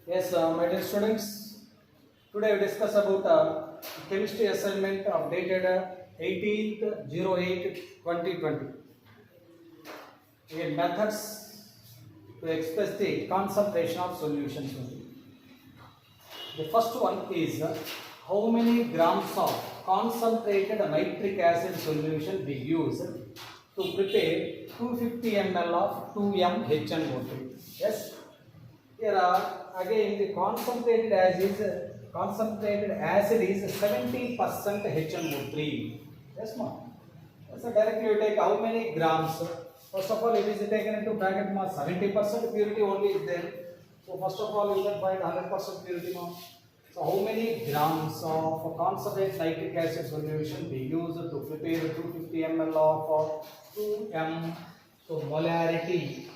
Yes, my dear students, today we discuss about chemistry assignment of dated 18th08/2020. Again, methods to express the concentration of solutions only. The first one is how many grams of concentrated nitric acid solution we use to prepare 250 ml of 2-MHNO3. Yes. Here again the concentrated acid is 70% HNO3. Yes, ma'am. So directly you take how many grams. First of all, it is taken into bracket mass. 70% purity only is there. So first of all, you can find 100% purity, ma'am. So how many grams of concentrated nitric acid solution we use to prepare 250 ml of 2M. So molarity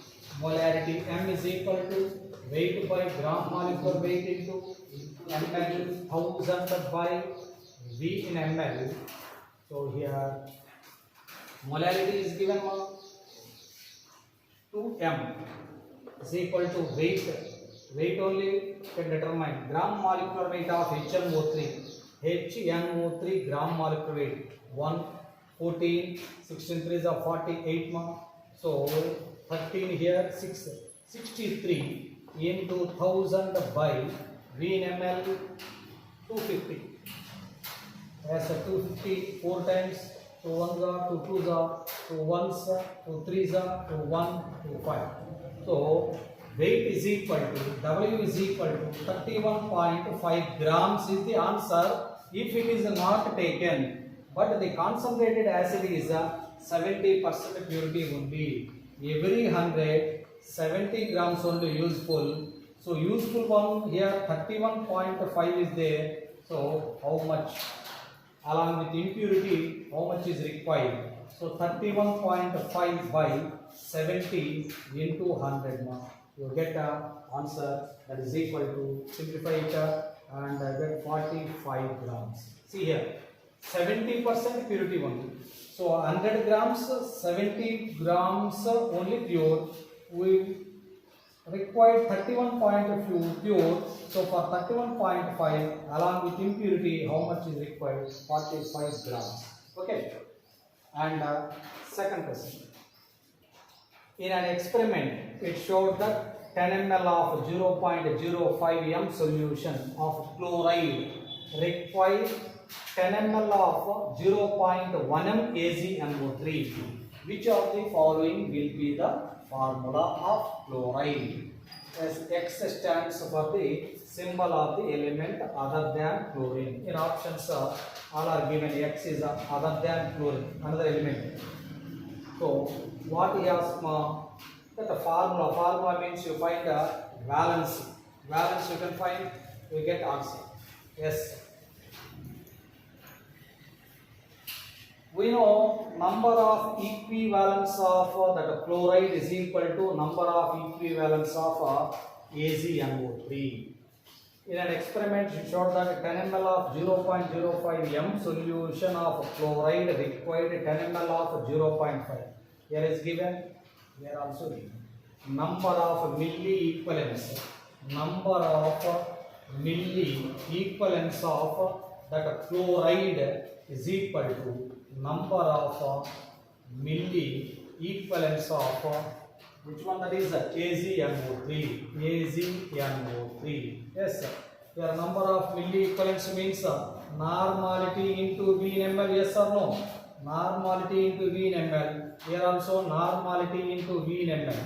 M is equal to weight by gram molecular weight into ml 1000 by V in ml. So here molarity is given 2M is equal to weight only can determine gram molecular weight of HNO3 gram molecular weight 1 14 16 3 is 48 mark. So 13 here 6 63 into 1000 by V in ml 250 as a 250 4 times. So 1 are 2 2s are 2 1s 2 3s are 2 1 2 5. So weight is equal to W is equal to 31.5 grams is the answer if it is not taken, but the concentrated acid is 70% purity only. Every 100 70 grams only useful. So useful one here 31.5 is there. So how much? Along with impurity, how much is required? So 31.5 by 70 into 100 mark. You get a answer that is equal to, simplify it and get 45 grams. See here, 70% purity only. So 100 grams, 70 grams only pure. We required 31.2 pure. So for 31.5 along with impurity, how much is required? 45 grams. Okay. And second question. In an experiment, it showed that 10 ml of 0.05 m solution of chloride required 10 ml of 0.1 m AgNO3. Which of the following will be the formula of chloride? As X stands for the symbol of the element other than chlorine. In options, all are given. X is other than chlorine, another element. So what he has the formula means you find a valence you can find, you get answer. Yes, we know number of equivalents of that chloride is equal to number of equivalents of AgNO3. In an experiment, it showed that 10 ml of 0.05 m solution of chloride required 10 ml of 0.5. Here is given, here also given. Number of milli equivalents of that chloride is equal to number of milli equivalents of which one, that is AgNO3. Yes, sir. Here number of milli equivalents means normality into V in ml. Yes or no? Normality into V in ml. Here also normality into V in ml.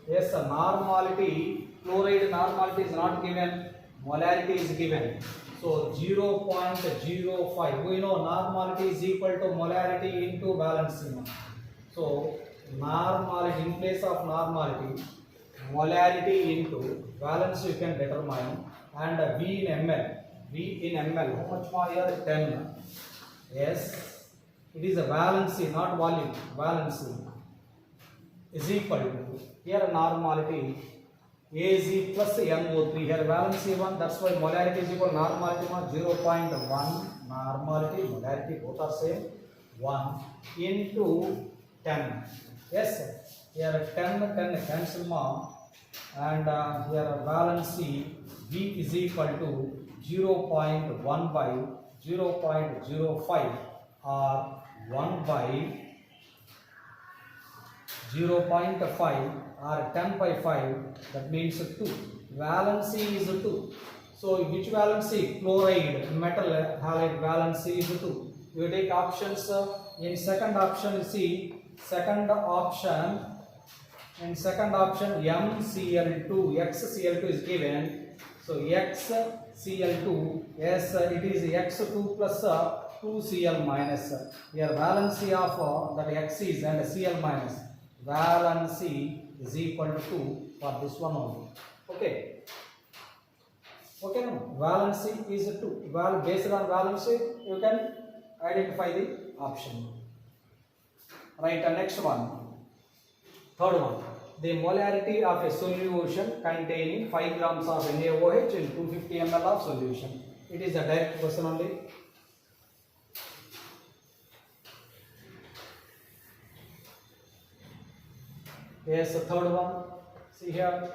Yes, sir. Normality, chloride normality is not given. Molarity is given. So 0.05. We know normality is equal to molarity into valency. So normality, in place of normality, molarity into valence you can determine, and V in ml, how much more here? 10. Yes, it is a valency, not volume. Valency is equal to, here normality Ag plus NO3, here valency 1, that's why molarity is equal to normality 0.1, normality, molarity both are same, 1 into 10. Yes, here 10 cancel ma and here valency V is equal to 0.1 by 0.05 or 1 by 0.5 or 10 by 5, that means 2. Valency is 2. So which valency? Chloride, metal halide valency is 2. You take options. In second option, you see, second option MCl2, XCl2 is given. So XCl2, yes, it is X2 plus 2Cl minus. Here valency of that X is and Cl minus. Valency is equal to 2 for this one only. Okay. Okay, no? Valency is 2. Based on valency, you can identify the option. Right, next one. Third one. The molarity of a solution containing 5 grams of NaOH in 250 ml of solution. It is a direct question only. Yes, the third one. See here,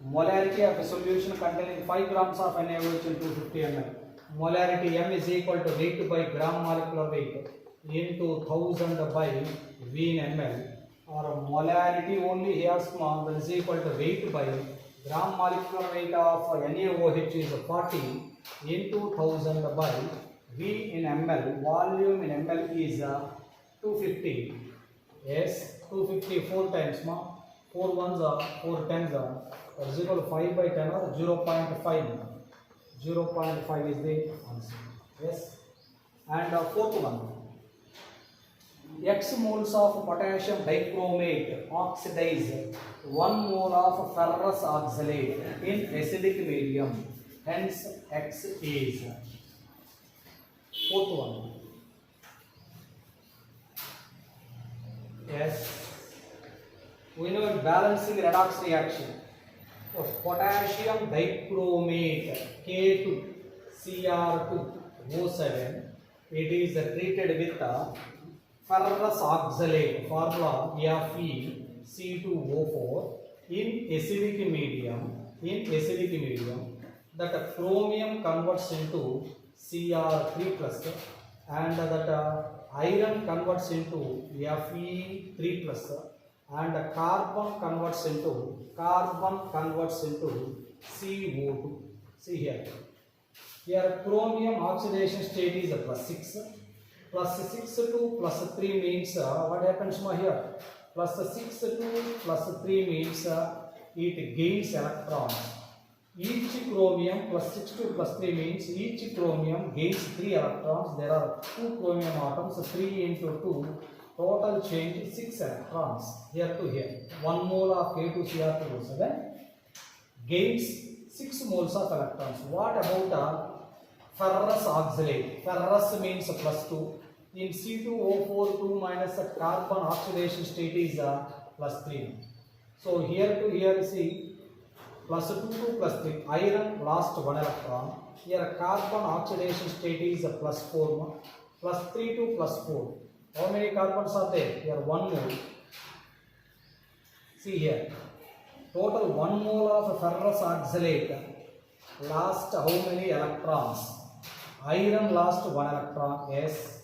molarity of a solution containing 5 grams of NaOH in 250 ml. Molarity M is equal to weight by gram molecular weight into 1000 by V in ml. Or molarity only here small, that is equal to weight by gram molecular weight of NaOH is 40 into 1000 by V in ml. Volume in ml is 250. Yes, 250 4 times 4 ones are 4 tens are, that is equal to 5 by 10 or 0.5. 0.5 is the answer. Yes. And fourth one. X moles of potassium dichromate oxidize 1 mole of ferrous oxalate in acidic medium. Hence, X is. Fourth one. Yes. We know in balancing redox reaction. So, potassium dichromate K2Cr2O7. It is treated with ferrous oxalate, formula FeC2O4 in acidic medium. That chromium converts into Cr3 plus and that iron converts into Fe3 plus and carbon converts into CO2. See here. Here chromium oxidation state is plus 6. Plus 6 to plus 3 means what happens here? Plus 6 to plus 3 means it gains electrons. Each chromium plus 6 to plus 3 means each chromium gains 3 electrons. There are 2 chromium atoms, 3 into 2. Total change 6 electrons here to here. 1 mole of K2Cr2O7 gains 6 moles of electrons. What about ferrous oxalate? Ferrous means plus 2. In C2O4 2 minus the carbon oxidation state is plus 3. So here to here see plus 2 to plus 3. Iron lost 1 electron. Here carbon oxidation state is plus 4. Plus 3 to plus 4. How many carbons are there? Here 1 mole. See here. Total 1 mole of ferrous oxalate lost how many electrons? Iron lost 1 electron. Yes.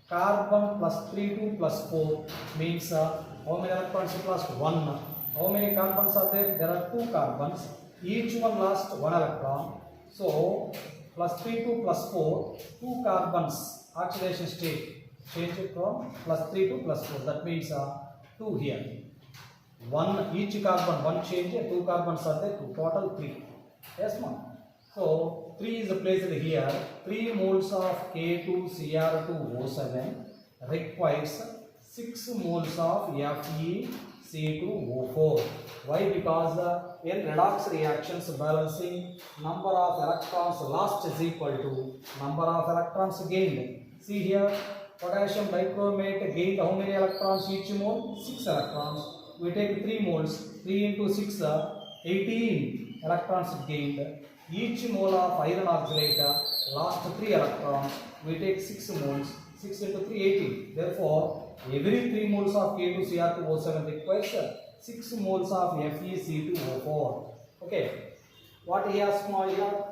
Carbon plus 3 to plus 4 means how many electrons it lost? 1. How many carbons are there? There are 2 carbons. Each one lost 1 electron. So plus 3 to plus 4, 2 carbons oxidation state. Change it from plus 3 to plus 4. That means 2 here. 1 each carbon, 1 change, 2 carbons are there, total 3. Yes, ma'am. So 3 is placed here. 3 moles of K2Cr2O7 requires 6 moles of FeC2O4. Why? Because in redox reactions balancing number of electrons lost is equal to number of electrons gained. See here. Potassium dichromate gained how many electrons each mole? 6 electrons. We take 3 moles. 3 into 6, 18 electrons gained. Each mole of iron oxalate lost 3 electrons. We take 6 moles. 6 into 3, 18. Therefore, every 3 moles of K2Cr2O7 requires 6 moles of FeC2O4. Okay, what he has small here?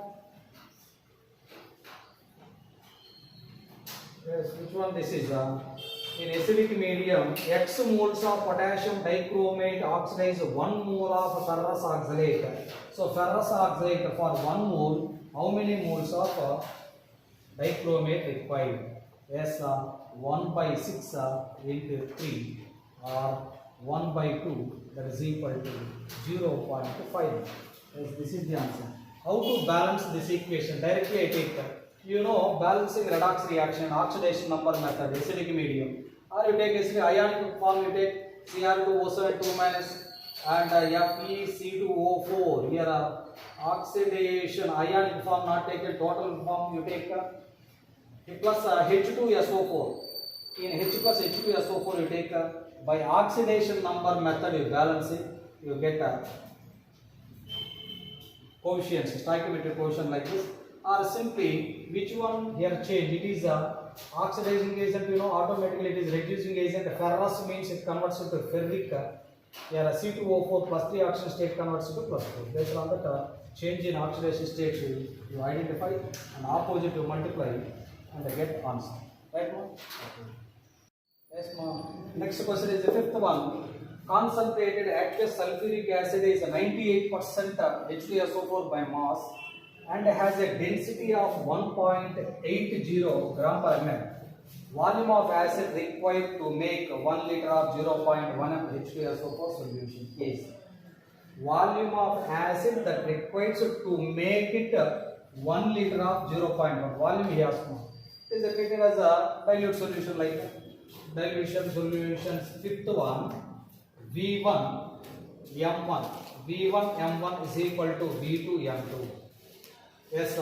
Yes, which one this is? In acidic medium, X moles of potassium dichromate oxidize 1 mole of ferrous oxalate. So ferrous oxalate for 1 mole, how many moles of dichromate required? Yes, 1 by 6 into 3 or 1 by 2, that is equal to 0.5. Yes, this is the answer. How to balance this equation? Directly I take you know balancing redox reaction, oxidation number method, acidic medium. Or you take acidic ionic form, you take Cr2O7 2 minus and FeC2O4. Here oxidation ionic form not taken, total form you take plus H2SO4. In H plus H2SO4 you take by oxidation number method you balance it, you get coefficients, stoichiometric coefficient like this. Or simply which one here change? It is oxidizing agent, you know, automatically it is reducing agent. Ferrous means it converts into ferric. Here C2O4 plus 3 oxidation state converts into plus 4. Based on that change in oxidation state you identify and opposite you multiply and get answer. Right, ma'am? Okay. Yes, ma'am. Next question is the fifth one. Concentrated aqueous sulfuric acid is 98% H2SO4 by mass and has a density of 1.80 gram per ml. Volume of acid required to make 1 liter of 0.1 H2SO4 solution is volume of acid that requires to make it 1 liter of 0.1. Volume here small. It is treated as a dilute solution like that. Dilution solutions. Fifth one, V1 M1. V1 M1 is equal to V2 M2. Yes,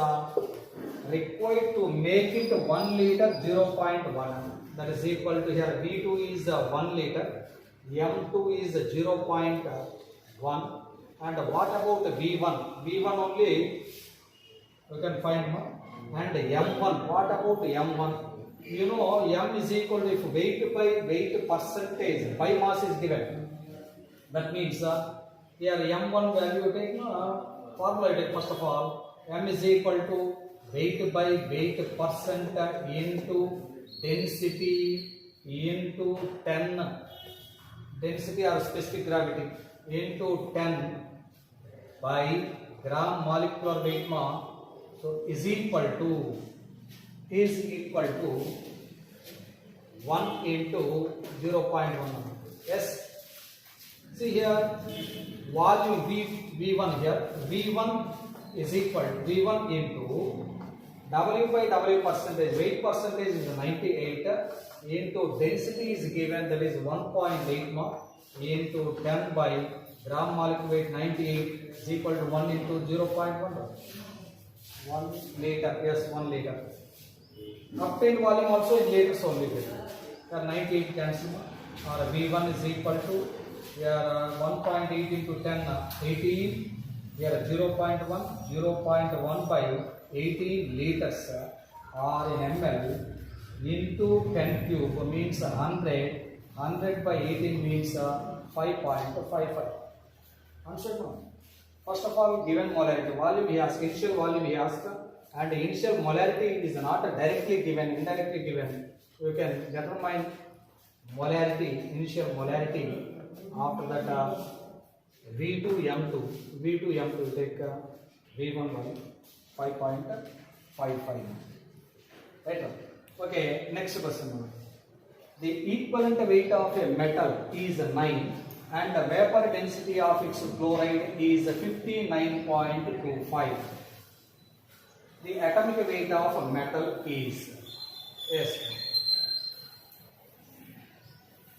required to make it 1 liter 0.1. That is equal to here V2 is 1 liter, M2 is 0.1. And what about V1? V1 only you can find. And M1, what about M1? You know, M is equal to, if weight by weight percentage by mass is given, that means here M1 value take formula take first of all. M is equal to weight by weight percent into density into 10, density or specific gravity into 10 by gram molecular weight mass. So is equal to 1 into 0.1. Yes. See here volume V1 here. V1 is equal to V1 into W by W percentage. Weight percentage is 98 into density is given, that is 1.8 into 10 by gram molecular weight 98 is equal to 1 into 0.1. 1 liter, yes, 1 liter. Obtained volume also in liters only. Here 98 cancel, or V1 is equal to here 1.8 into 10, 18. Here 0.1 by 18 liters, or in ml into 10 cube means 100. 100 by 18 means 5.55. Answer no. First of all, given molarity, volume he asked, initial volume he asked, and initial molarity is not directly given, indirectly given. You can determine molarity, initial molarity. After that, V2 M2 take V1 value 5.55. Right? Okay, next question. The equivalent weight of a metal is 9. And the vapor density of its chloride is 59.25. The atomic weight of a metal is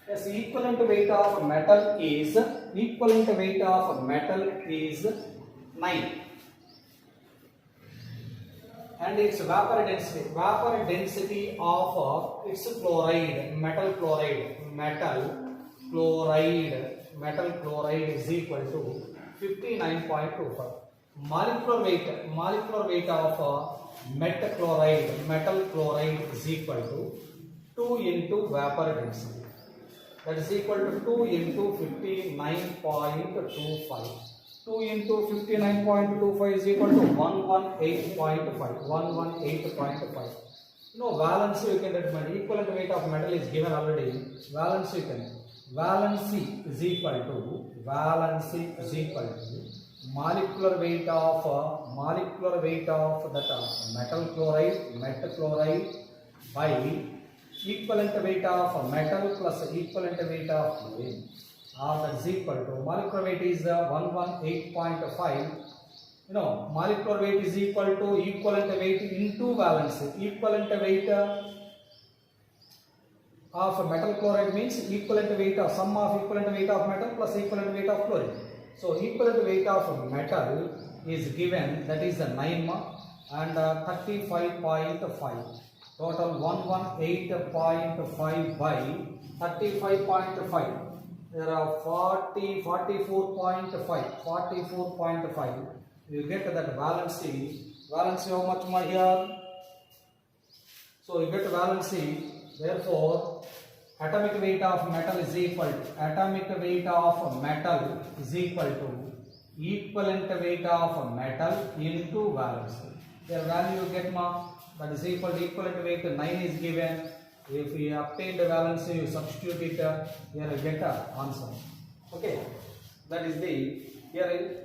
equivalent weight of a metal is 9. And its vapor density of its chloride, metal chloride is equal to 59.25. Molecular weight of metal chloride is equal to 2 into vapor density. that is equal to 2 into 59.25. 2 into 59.25 is equal to 118.5. 118.5. You know, valence you can determine. Equivalent weight of metal is given already. Valence you can. Valency is equal to molecular weight of that metal chloride by equivalent weight of metal plus equivalent weight of chlorine. That is equal to molecular weight is 118.5. You know, molecular weight is equal to equivalent weight into valence. Equivalent weight of metal chloride means equivalent weight of sum of equivalent weight of metal plus equivalent weight of chlorine. So equivalent weight of metal is given, that is 9 and 35.5. Total 118.5 by 35.5. There are 44.5. You get that valency. Valency how much more here? So you get valency. Therefore, atomic weight of metal is equal to equivalent weight of metal into valency. The value you get that is equal to equivalent weight 9 is given. If we obtain the valency, you substitute it here, you get an answer. Okay, that is the here.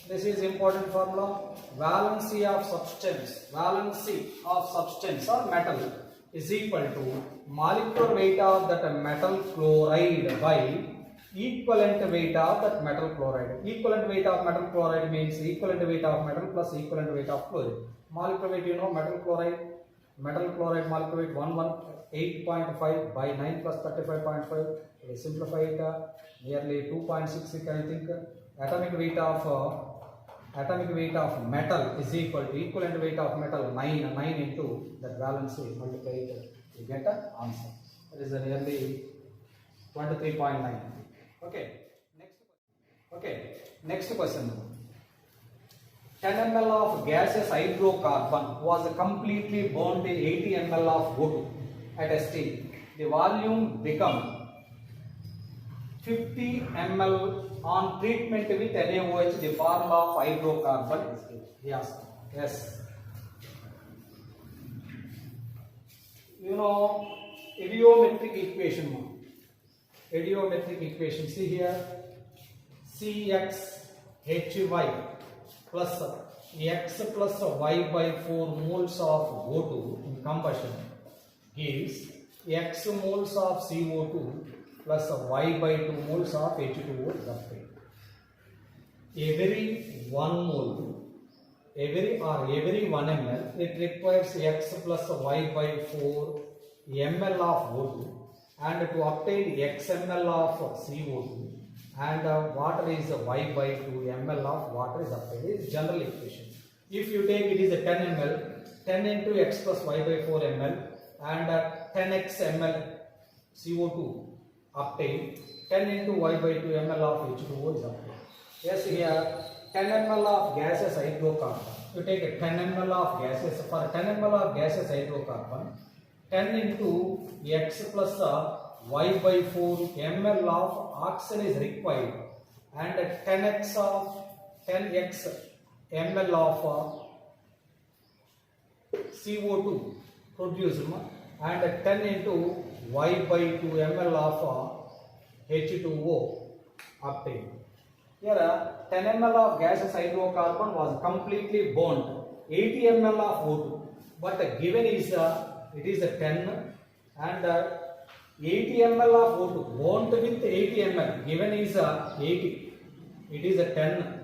This is important formula. Valency of substance or metal is equal to molecular weight of that metal chloride by equivalent weight of that metal chloride. Equivalent weight of metal chloride means equivalent weight of metal plus equivalent weight of chlorine. Molecular weight, you know, metal chloride molecular weight 118.5 by 9 plus 35.5. We simplify it, nearly 2.6, I think. Atomic weight of metal is equal to equivalent weight of metal 9 into that valency, multiply it, you get an answer. That is nearly 23.9. Next question. 10 ml of gaseous hydrocarbon was completely burned in 80 ml of wood at ST. The volume become 50 ml on treatment with NaOH. The formula of hydrocarbon is given. Yes. You know, idiometric equation. See here, CXHY plus X plus Y by 4 moles of O2 in combustion gives X moles of CO2 plus Y by 2 moles of H2O is obtained. Every 1 ml, it requires X plus Y by 4 ml of O2, and to obtain X ml of CO2 and water is Y by 2 ml of water is obtained. This is general equation. If you take it is a 10 ml, 10 into X plus Y by 4 ml and 10x ml CO2 obtained, 10 into Y by 2 ml of H2O is obtained. Yes, here 10 ml of gaseous hydrocarbon. You take a 10 ml of gases, for 10 ml of gaseous hydrocarbon, 10 into X plus Y by 4 ml of oxygen is required, and 10x ml of CO2 produced, and 10 into Y by 2 ml of H2O obtained. Here 10 ml of gaseous hydrocarbon was completely burned, 80 ml of O2, but given is it is a 10 and 80 ml of O2 burned with 80 ml, given is 80, it is a 10,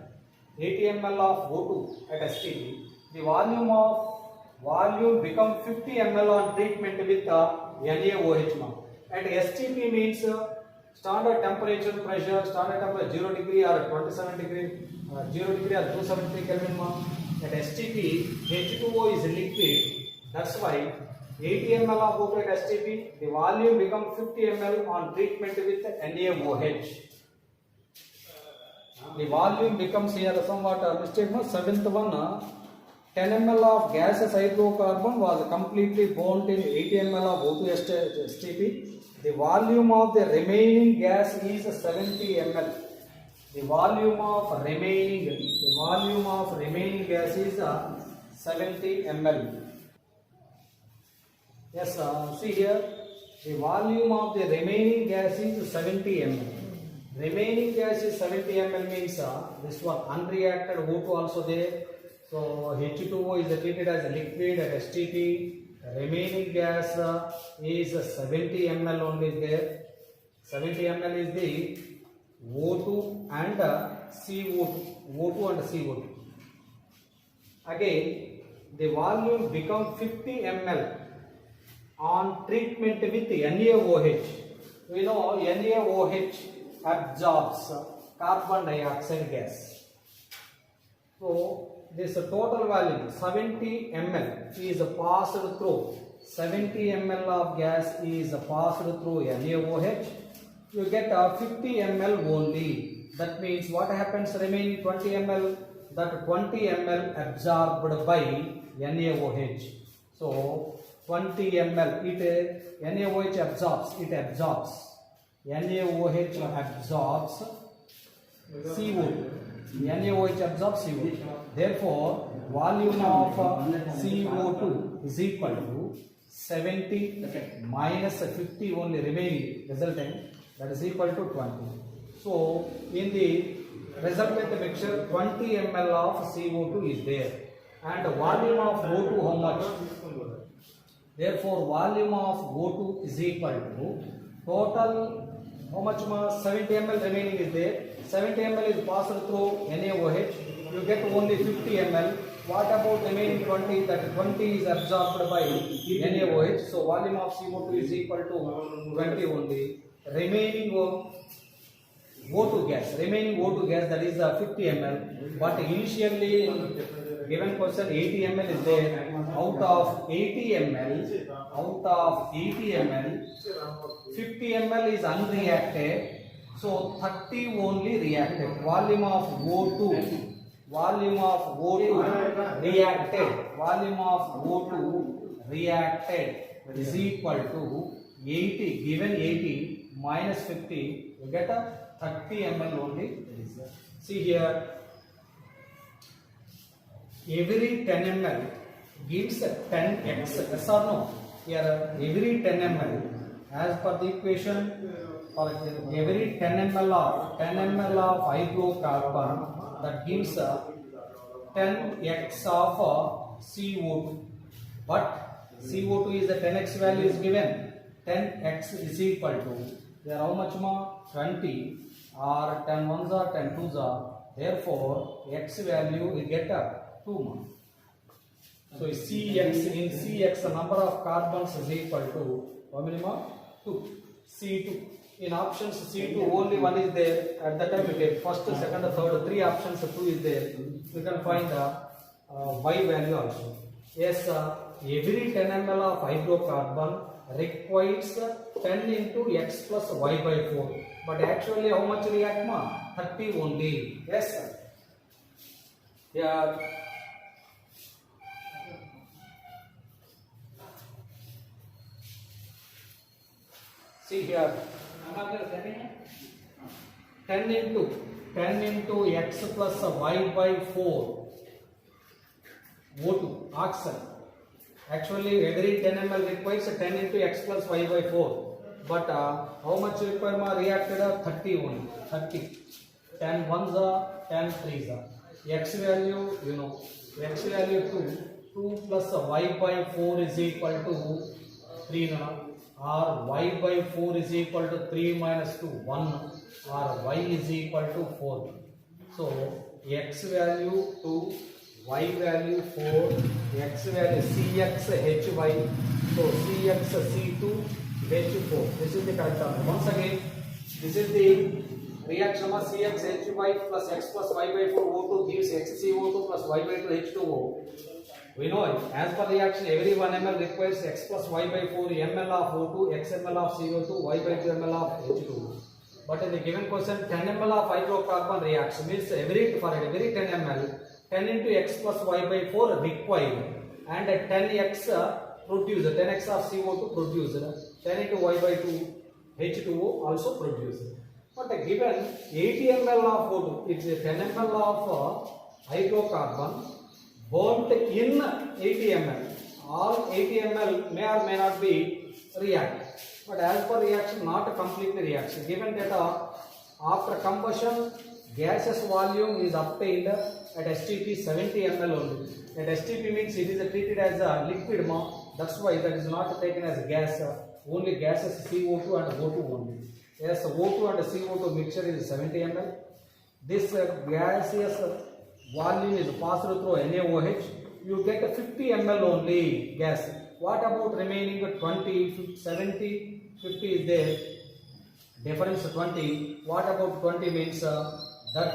80 ml of O2 at STP. The volume become 50 ml on treatment with NaOH. At STP means standard temperature pressure, 0 degree or 27 degree, 0 degree or 273 Kelvin. At STP, H2O is liquid. That's why 80 ml of O2 at STP, the volume become 50 ml on treatment with NaOH. The volume becomes here somewhat mistake. Seventh one, 10 ml of gaseous hydrocarbon was completely burned in 80 ml of O2 STP. The volume of the remaining gas is 70 ml. The volume of remaining gas is 70 ml. Yes, see here, the volume of the remaining gas is 70 ml. Remaining gas is 70 ml means this one unreacted O2 also there. So H2O is treated as a liquid at STP. Remaining gas is 70 ml only there. 70 ml is the O2 and CO2. O2 and CO2. Again, the volume become 50 ml on treatment with NaOH. We know NaOH absorbs carbon dioxide gas. So this total volume 70 ml is passed through. 70 ml of gas is passed through NaOH. You get 50 ml only. That means what happens remaining 20 ml? That 20 ml absorbed by NaOH. So 20 ml NaOH absorbs. It absorbs. NaOH absorbs CO2. NaOH absorbs CO2. Therefore, volume of CO2 is equal to 70 minus 50 only remaining resultant, that is equal to 20. So, in the resultant mixture 20 ml of CO2 is there, and volume of O2 how much? Therefore, volume of O2 is equal to total how much more? 70 ml remaining is there. 70 ml is passed through NaOH. You get only 50 ml. What about remaining 20? That 20 is absorbed by NaOH. So volume of CO2 is equal to 20 only. Remaining O2 gas. Remaining O2 gas, that is 50 ml. But initially given question 80 ml is there. Out of 80 ml, 50 ml is unreacted. So 30 only reacted. Volume of O2 reacted is equal to 80. Given 80 minus 50, you get a 30 ml only. See here, every 10 ml gives 10x. Yes or no? Here every 10 ml, as per the equation, for every 10 ml of hydrocarbon, that gives 10x of CO2. But CO2 is the 10x value is given. 10x is equal to, there how much more? 20, or 10 ones are 10 twos are. Therefore, x value we get 2 more. So Cx, in Cx the number of carbons is equal to how many more? 2. C2. In options C2 only one is there. At that time we take first, second, third, 3 options, 2 is there. We can find the y value also. Yes, every 10 ml of hydrocarbon requires 10 into x plus y by 4. But actually how much react ma? 30 only. Yes, sir. Yeah. See here, 10 into x plus y by 4 O2 oxide. Actually every 10 ml requires 10 into x plus y by 4. But how much require reacted? 30 only. 30. 10 ones are 10 threes are. X value, you know, x value 2. 2 plus y by 4 is equal to 3 now. Or y by 4 is equal to 3 minus 2, 1, or y is equal to 4. So x value 2, y value 4, x value Cx Hy. So Cx C2 H4. This is the correct answer. Once again, this is the reaction of Cx Hy plus x plus y by 4 O2 gives xCO2 plus y by 2 H2O. We know it. As per reaction, every 1 ml requires x plus y by 4 ml of O2, x ml of CO2, y by 2 ml of H2. But in the given question, 10 ml of hydrocarbon reaction means for every 10 ml, 10 into x plus y by 4 required, and 10x produced, 10x of CO2 produced, 10 into y by 2 H2O also produced. But given 80 ml of O2, it's 10 ml of hydrocarbon burnt in 80 ml. All 80 ml may or may not be react. But as per reaction, not a completely reaction. Given that after combustion, gaseous volume is obtained at STP 70 ml only. At STP means it is treated as a liquid. That's why that is not taken as gas. Only gases CO2 and O2 only. Yes, O2 and CO2 mixture is 70 ml. This gaseous volume is passed through NaOH. You get 50 ml only gas. What about remaining 20, 70, 50 is there. Difference 20. What about 20 means that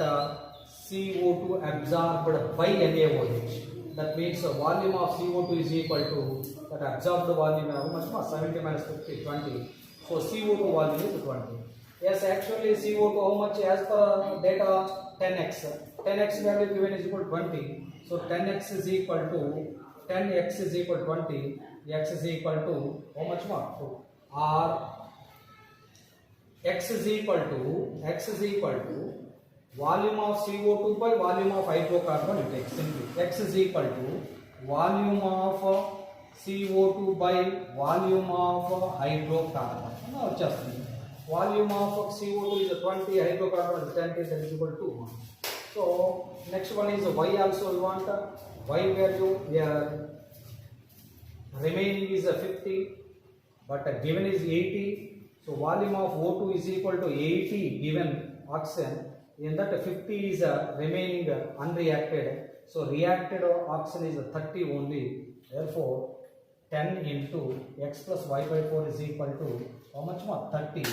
CO2 absorbed by NaOH. That means volume of CO2 is equal to that absorbed volume. How much more? 70 minus 50, 20. So CO2 volume is 20. Yes, actually CO2 how much as per data 10x. 10x value given is equal to 20. So 10x is equal to 10x is equal to 20. X is equal to how much more? Or x is equal to volume of CO2 by volume of hydrocarbon. You take simply x is equal to volume of CO2 by volume of hydrocarbon. Now just volume of CO2 is 20, hydrocarbon is 10, that is equal to 1. So next one is y also. We want y value here remaining is 50, but given is 80. So volume of O2 is equal to 80 given oxygen. In that 50 is remaining unreacted. So reacted oxygen is 30 only. Therefore 10 into x plus y by 4 is equal to how much more? 30.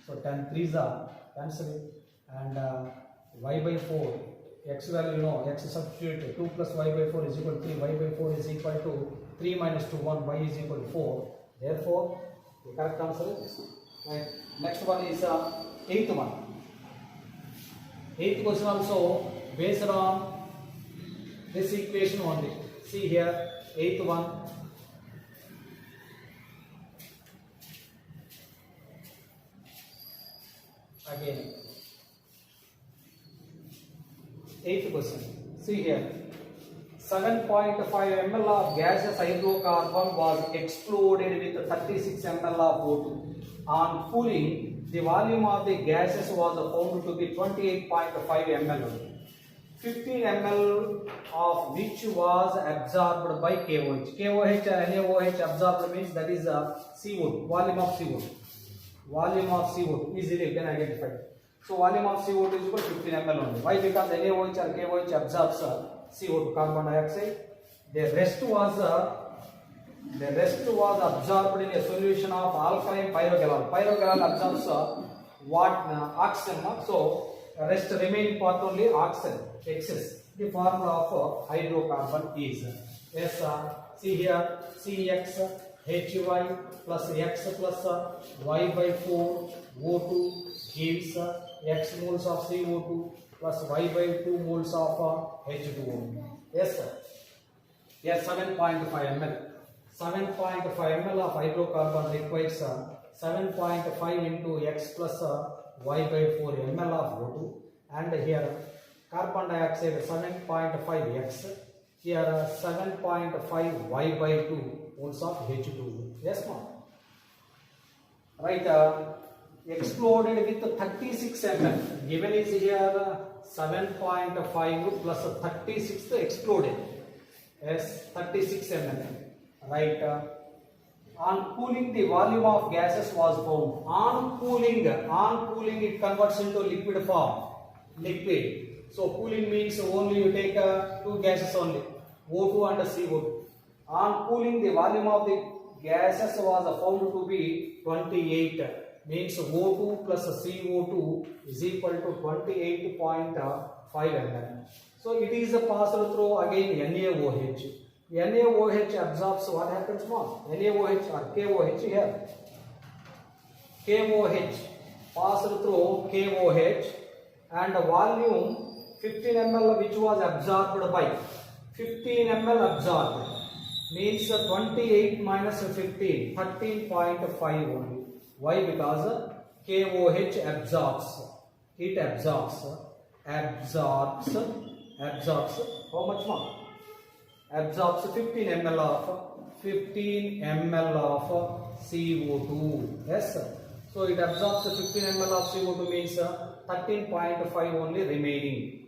So 10 3s are cancelled, and y by 4 x value you know, x substitute 2 plus y by 4 is equal to 3, y by 4 is equal to 3 minus 2 1, y is equal to 4. Therefore the correct answer is right. Next one is 8th one. 8th question also based on this equation only. See here 8th one. Again 8th question. See here 7.5 ml of gaseous hydrocarbon was exploded with 36 ml of O2. On cooling, the volume of the gases was found to be 28.5 ml. 15 ml of which was absorbed by KOH. KOH and NaOH absorbed means that is CO2, volume of CO2. Volume of CO2 easily you can identify. So volume of CO2 is equal to 15 ml only. Why? Because NaOH or KOH absorbs CO2, carbon dioxide. The rest was absorbed in a solution of alkaline pyrogalol. Pyrogalol absorbs oxygen. So rest remaining part only oxygen excess. The formula of hydrocarbon is see here CX HY plus X plus Y by 4 O2 gives X moles of CO2 plus Y by 2 moles of H2O. Yes sir. Yes, 7.5 ml. 7.5 ml of hydrocarbon requires 7.5 into X plus Y by 4 ml of O2, and here carbon dioxide 7.5 X, here 7.5 Y by 2 moles of H2O. Yes ma'am. Right, exploded with 36 ml. Given is here 7.5 plus 36 exploded. Yes, 36 ml. Right. On cooling, the volume of gases was found. On cooling it converts into liquid form. Liquid. So cooling means only you take two gases only, O2 and CO2. On cooling, the volume of the gases was found to be 28. Means O2 plus CO2 is equal to 28.5 ml. So it is passed through again NaOH. NaOH absorbs, what happens more? NaOH or KOH here. KOH passed through KOH, and volume 15 ml which was absorbed by 15 ml absorbed means 28 minus 15, 13.5 only. Why? Because KOH absorbs, it absorbs how much more? Absorbs 15 ml of CO2. Yes, so it absorbs 15 ml of CO2 means 13.5 only remaining.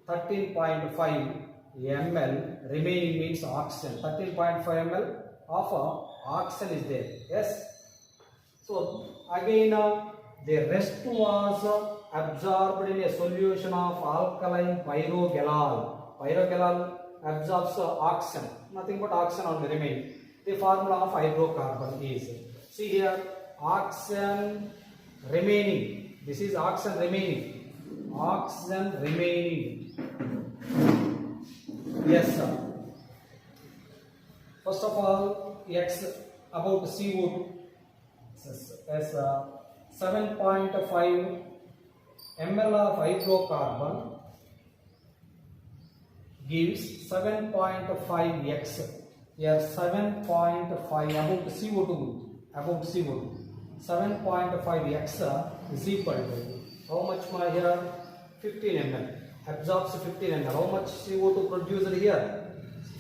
13.5 ml remaining means oxygen. 13.5 ml of oxygen is there. Yes. So again the rest was absorbed in a solution of alkaline pyrogalol. Pyrogalol absorbs oxygen. Nothing but oxygen only remain. The formula of hydrocarbon is, see here, oxygen remaining. This is oxygen remaining. Oxygen remaining. Yes, sir. First of all, X about CO2. As 7.5 ml of hydrocarbon gives 7.5 x. Here 7.5 about CO2. 7.5 x is equal to how much more here? 15 ml. Absorbs 15 ml. How much CO2 produced here?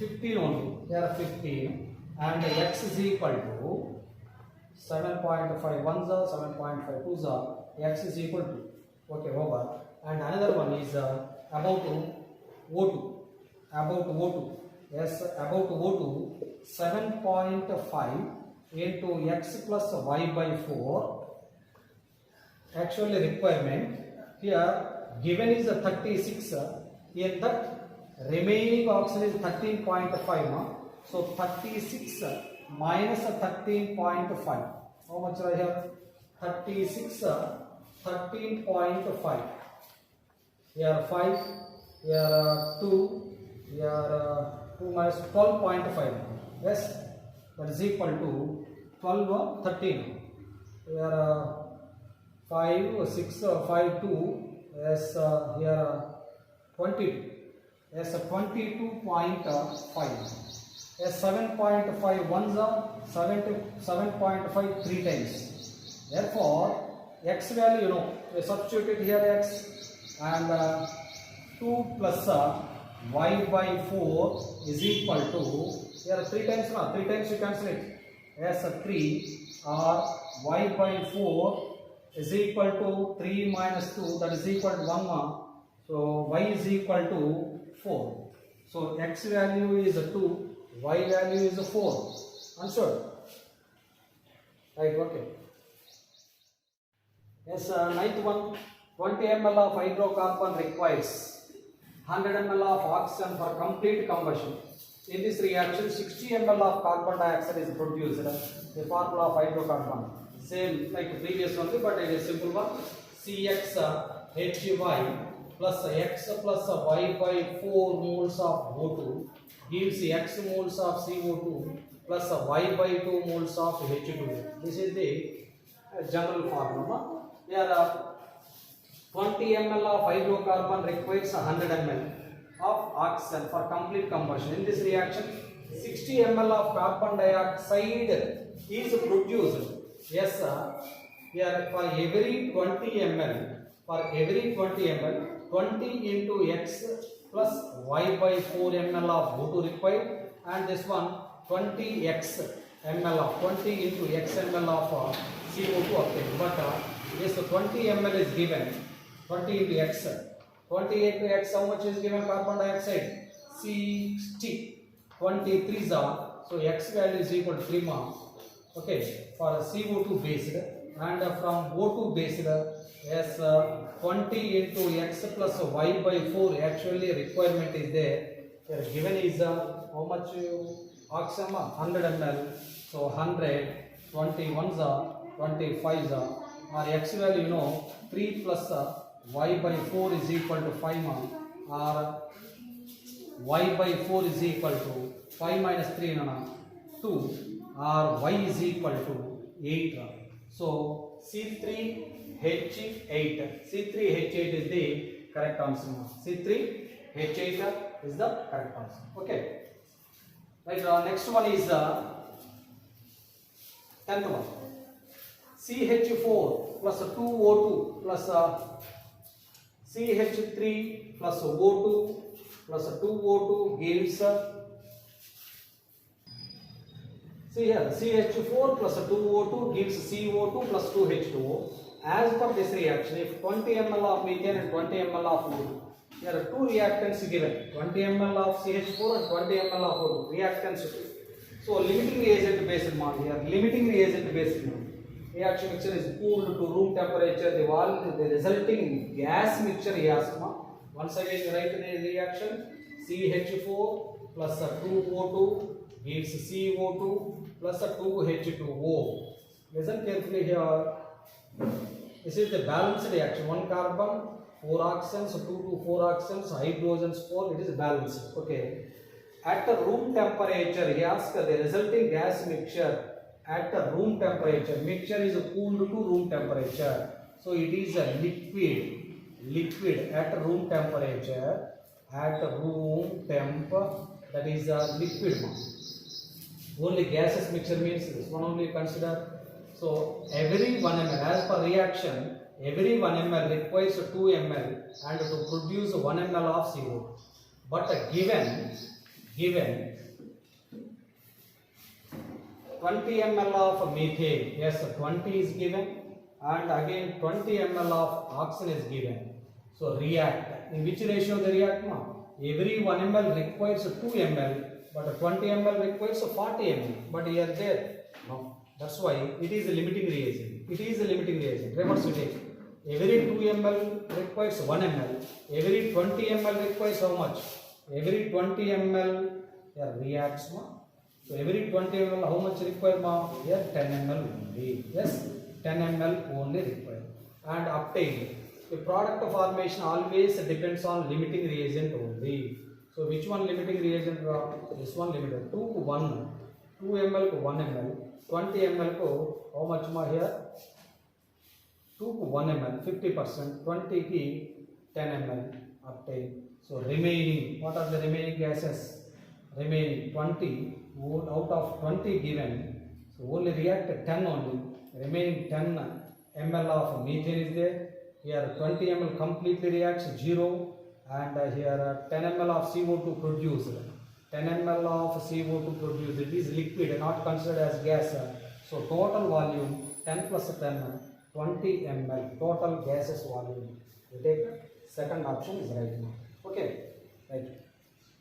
15 only. Here 15, and x is equal to 7.5 ones are 7.5 twos are, x is equal to, okay, over. And another one is about O2. Yes, about O2, 7.5 into x plus y by 4. Actually requirement here given is 36. In that remaining oxygen is 13.5. So 36 minus 13.5. How much I have? 36, 13.5. Here 5, here 2, here 2 minus 12.5. Yes, that is equal to 12, 13. Here 5, 6, 5, 2. Yes, here 22. Yes, 22.5. Yes, 7.5 ones are 7.5 3 times. Therefore, x value, we substitute here x, and 2 plus y by 4 is equal to, here 3 times, 3 times you cancel it. Yes, 3 or y by 4 is equal to 3 minus 2, that is equal to 1. So y is equal to 4. So x value is 2. Y value is 4. Answered? Right, okay. Yes, ninth one, 20 ml of hydrocarbon requires 100 ml of oxygen for complete combustion. In this reaction, 60 ml of carbon dioxide is produced. The formula of hydrocarbon, same like previous one, but it is simple one. CX HY plus X plus Y by 4 moles of O2 gives X moles of CO2 plus Y by 2 moles of H2. This is the general formula. Here 20 ml of hydrocarbon requires 100 ml of oxygen for complete combustion. In this reaction, 60 ml of carbon dioxide is produced. Yes, here for every 20 ml, 20 into X plus Y by 4 ml of O2 required, and this one 20 X ml of 20 into X ml of CO2 obtained. But yes, 20 ml is given, 20 into X. 20 into X, how much is given carbon dioxide? 60. 23 are, so X value is equal to 3 moles. Okay, for CO2 based, and from O2 based, yes, 20 into X plus Y by 4 actually requirement is there. Here given is how much oxygen? 100 ml. So 100, 21s are, 25s are, or X value 3 plus Y by 4 is equal to 5 or Y by 4 is equal to 5 minus 3 2, or Y is equal to 8. So C3H8. C3H8 is the correct answer. C3H8 is the correct answer. Okay. Right. Next one is 10th one. CH4 plus 2O2 plus CH3 plus O2 plus 2O2 gives see here CH4 plus 2O2 gives CO2 plus 2H2O. As per this reaction, if 20 ml of methane and 20 ml of O2, there are two reactants given, 20 ml of CH4 and 20 ml of O2 reactants. So limiting reagent based on here, limiting reagent based reaction mixture is cooled to room temperature. The resulting gas mixture is once again write the reaction CH4 plus 2O2 gives CO2 plus 2H2O. Listen carefully here. This is the balanced reaction. One carbon, 4 oxygens, 2 to 4 oxygens, hydrogens 4. It is balanced. Okay. At the room temperature, he asks the resulting gas mixture at the room temperature. Mixture is cooled to room temperature. So it is a liquid at room temperature. At room temp, that is a liquid. Only gaseous mixture means this one only consider. So every 1 ml, as per reaction, every 1 ml requires 2 ml and to produce 1 ml of CO. But given 20 ml of methane, yes, 20 is given, and again 20 ml of oxygen is given. So react. In which ratio they react? Every 1 ml requires 2 ml, but 20 ml requires 40 ml. But here there, no. That's why it is a limiting reagent. It is a limiting reagent. Reverse we take. Every 2 ml requires 1 ml. Every 20 ml requires how much? Every 20 ml reacts. So every 20 ml how much require? Here 10 ml only. Yes, 10 ml only required. And obtain. The product formation always depends on limiting reagent only. So which one limiting reagent? This one limited. 2 to 1. 2 ml to 1 ml. 20 ml to how much more here? 2 to 1 ml, 50%, 20 ki 10 ml obtain. So remaining, what are the remaining gases? Remaining 20, out of 20 given, so only react 10 only. Remaining 10 ml of methane is there. Here 20 ml completely reacts 0, and here 10 ml of CO2 produced. 10 ml of CO2 produced. It is liquid, not considered as gas. So total volume 10 plus 10, 20 ml. Total gases volume. We take second option is right now. Okay, right.